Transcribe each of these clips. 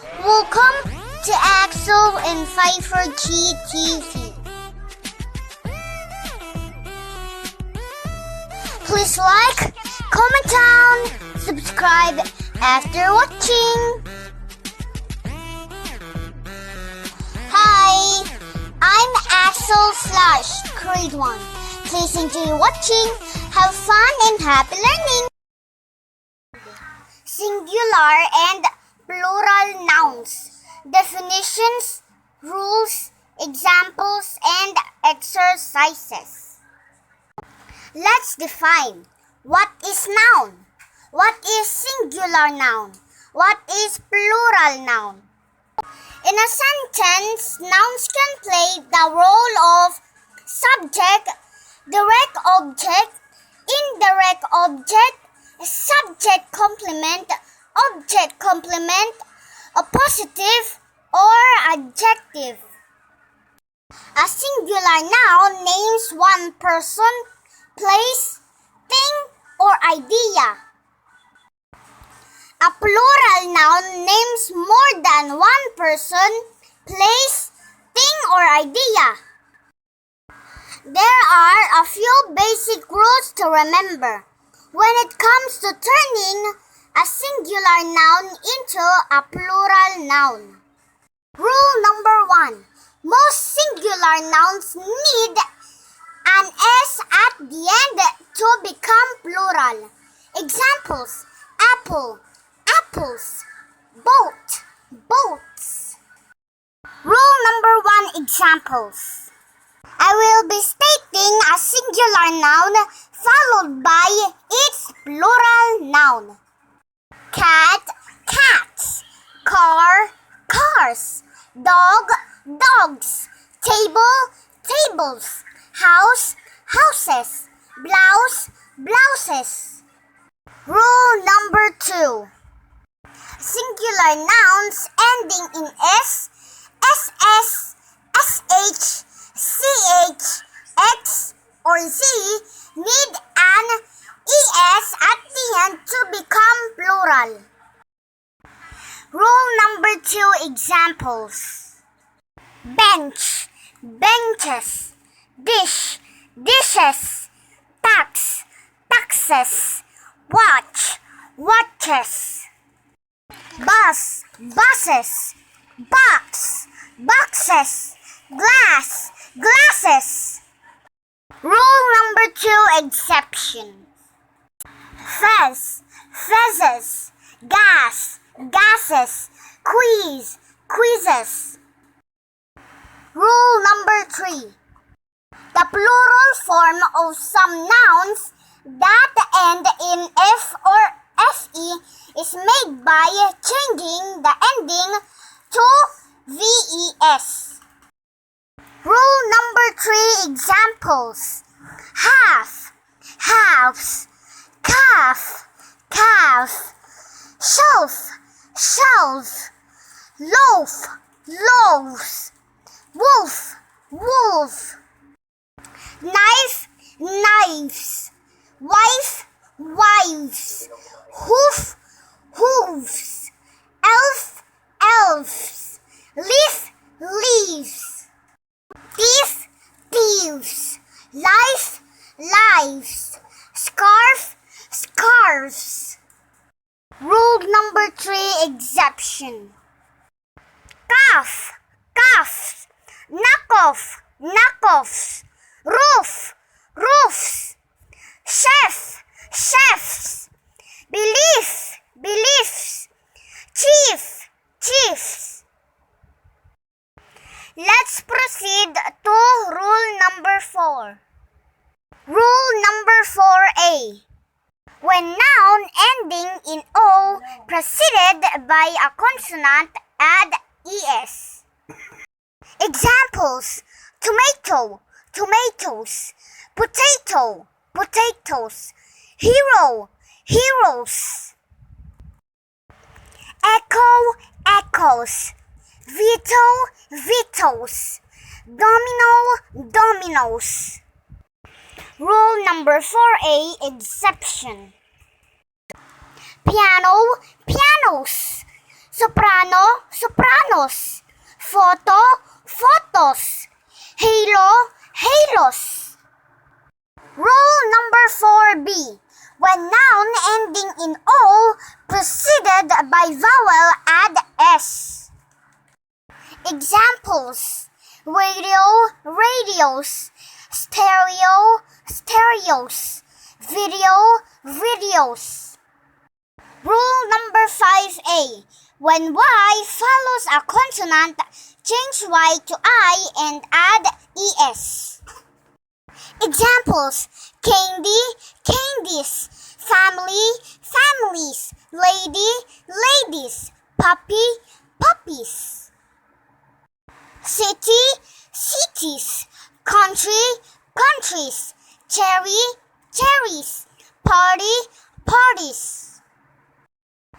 Welcome to Axel and Pfeiffer GTV. Please like, comment down, subscribe after watching. Hi, I'm Axel / Grade 1. Please enjoy watching, have fun and happy learning. Singular and plural nouns. Definitions, rules, examples, and exercises. Let's define. What is noun? What is singular noun? What is plural noun? In a sentence, nouns can play the role of subject, direct object, indirect object, subject complement, object complement, appositive, or adjective. A singular noun names one person, place, thing, or idea. A plural noun names more than one person, place, thing, or idea. There are a few basic rules to remember when it comes to turning a singular noun into a plural noun. Rule number 1. Most singular nouns need an S at the end to become plural. Examples: apple, apples, boat, boats. Rule number 1 examples. I will be stating a singular noun followed by its plural noun. Cat, cats. Car, cars. Dog, dogs. Table, tables. House, houses. Blouse, blouses. Rule number 2. Singular nouns ending in S, SS, SH, CH, X, or Z need an ES at the end to become plural. Rule number 2 examples. Bench, benches. Dish, dishes. Tax, taxes. Watch, watches. Bus, buses. Box, boxes. Glass, glasses. Rule number 2 exception. Fez, fezzes. Gas, gases. Quiz, quizzes. Rule number 3. The plural form of some nouns that end in F or FE is made by changing the ending to VES. Rule number 3 examples. Half, halves. Calf, calf. Shelf, shelves. Loaf, loaves. Wolf, wolf. Knife, knives. Wife, wives. Hoof, hooves. Elf, elves. Leaf, leaves. Thief, thieves. Life, lives. Scarf, scarves. Rule number 3 exception. Calf, calves. Knockoff, knockoffs. Roof, roofs. Chef, chefs. Belief, beliefs. Chief, chiefs. Let's proceed to rule number 4. Rule number 4A. When noun ending in O preceded by a consonant, add ES. Examples: tomato, tomatoes. Potato, potatoes. Hero, heroes. Echo, echoes. Veto, vetoes. Domino, dominoes. Rule number 4A exception. Piano, pianos. Soprano, sopranos. Photo, photos. Halo, halos. Rule number 4B. When noun ending in O preceded by vowel, add S. Examples: radio, radios. Stereo, stereos. Video, videos. Rule number 5A. When Y follows a consonant, change Y to I and add ES. Examples: candy, candies. Family, families. Lady, ladies. Puppy, puppies. City, cities. Country, countries. Cherry, cherries. Party, parties.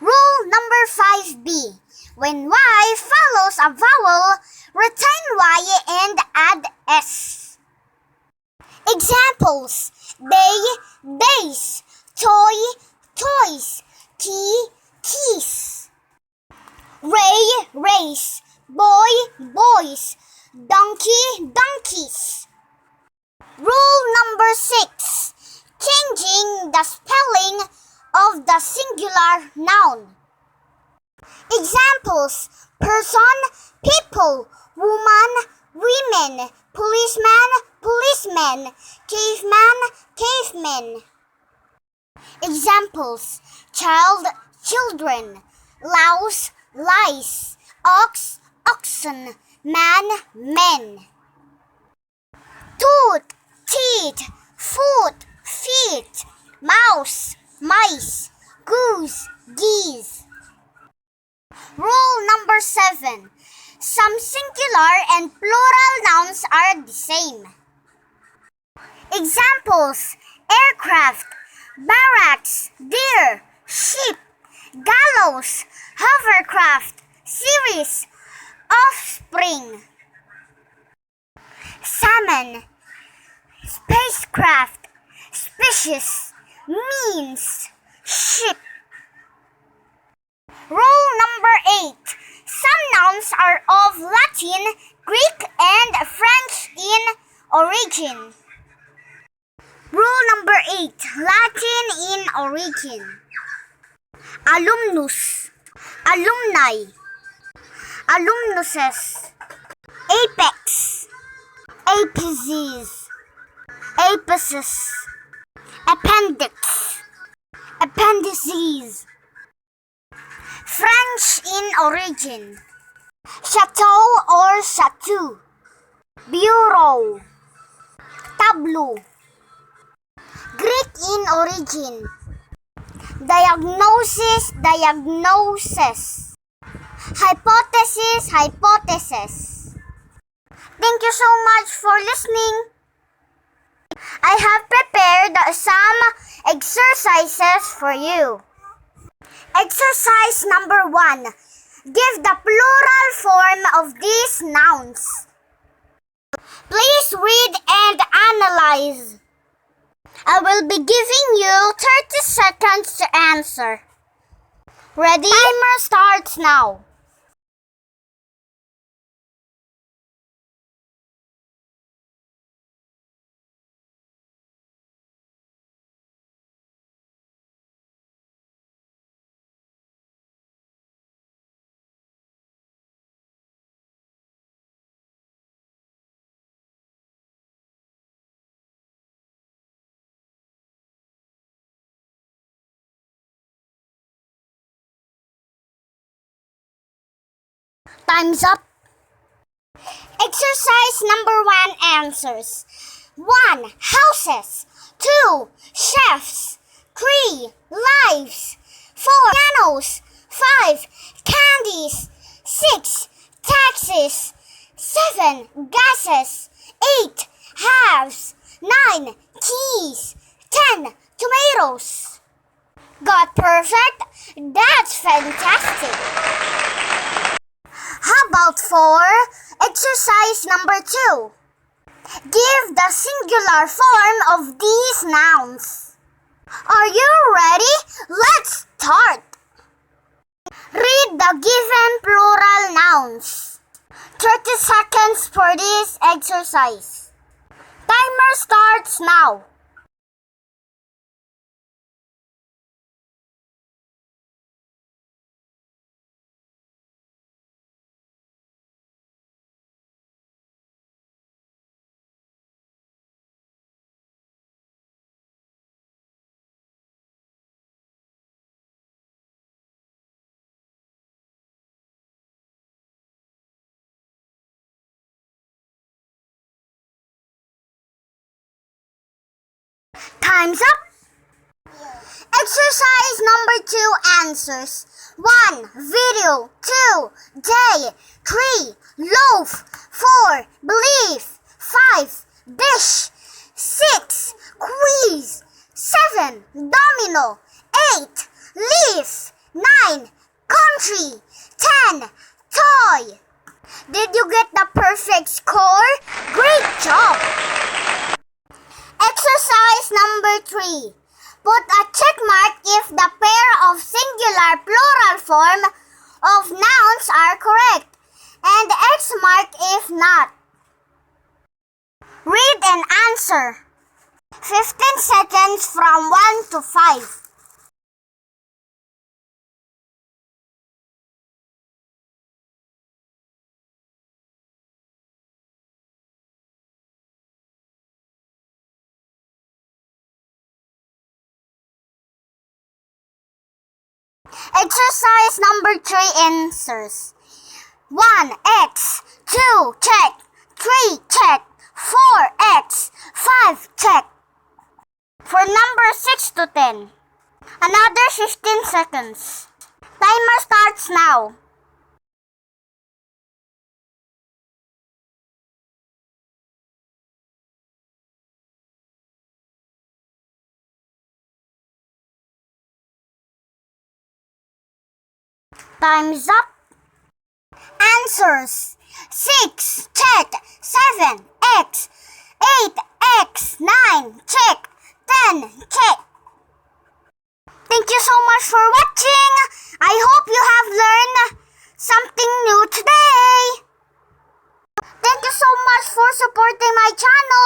Rule number 5B. When Y follows a vowel, retain Y and add S. Examples: day, days. Toy, toys. Key, keys. Ray, race. Boy, boys. Donkey, donkeys. Rule number 6. Changing the spelling of the singular noun. Examples: person, people. Woman, women. Policeman, policemen. Caveman, cavemen. Examples: child, children. Louse, lice. Ox, oxen. Man, men. Tooth, teeth. Foot, feet. Mouse, mice. Goose, geese. Rule number 7. Some singular and plural nouns are the same. Examples: aircraft, barracks, deer, sheep, gallows, hovercraft, series, offspring. Salmon, spacecraft, species, means, ship. Rule number 8. Some nouns are of Latin, Greek, and French in origin. Rule number 8. Latin in origin. Alumnus, alumni, alumnuses. Apex, apices, apices. Appendix, appendices. French in origin. Chateau or chateau. Bureau, tableau. Greek in origin. Diagnosis, diagnosis. Hypothesis, hypothesis. Thank you so much for listening. I have prepared some exercises for you. Exercise number 1. Give the plural form of these nouns. Please read and analyze. I will be giving you 30 seconds to answer. Ready? Timer starts now. Time's up. Exercise number 1 answers. 1. Houses. 2. Chefs. 3. Lives. 4. Pianos. 5. Candies. 6. Taxes. 7. Gases. 8. Halves. 9. Keys. 10. Tomatoes. Got perfect? That's fantastic. How about for exercise number 2? Give the singular form of these nouns. Are you ready? Let's start. Read the given plural nouns. 30 seconds for this exercise. Timer starts now. Time's up. Exercise number 2 answers. 1. Video. 2. Day. 3. Loaf. 4. Belief. 5. Dish. 6. Quiz. 7. Domino. 8. Leaf. 9. Country. 10. Toy. Did you get the perfect score? Great job! Exercise number 3. Put a check mark if the pair of singular plural form of nouns are correct, and X mark if not. Read and answer. 15 seconds from 1 to 5. Exercise number 3 answers. 1. X. 2. Check. 3. Check. 4. X. 5. Check. For number 6 to 10. Another 15 seconds. Timer starts now. Time's up. Answers. 6. Check. 7. X. 8. X. 9. Check. 10. Check. Thank you so much for watching. I hope you have learned something new today. Thank you so much for supporting my channel.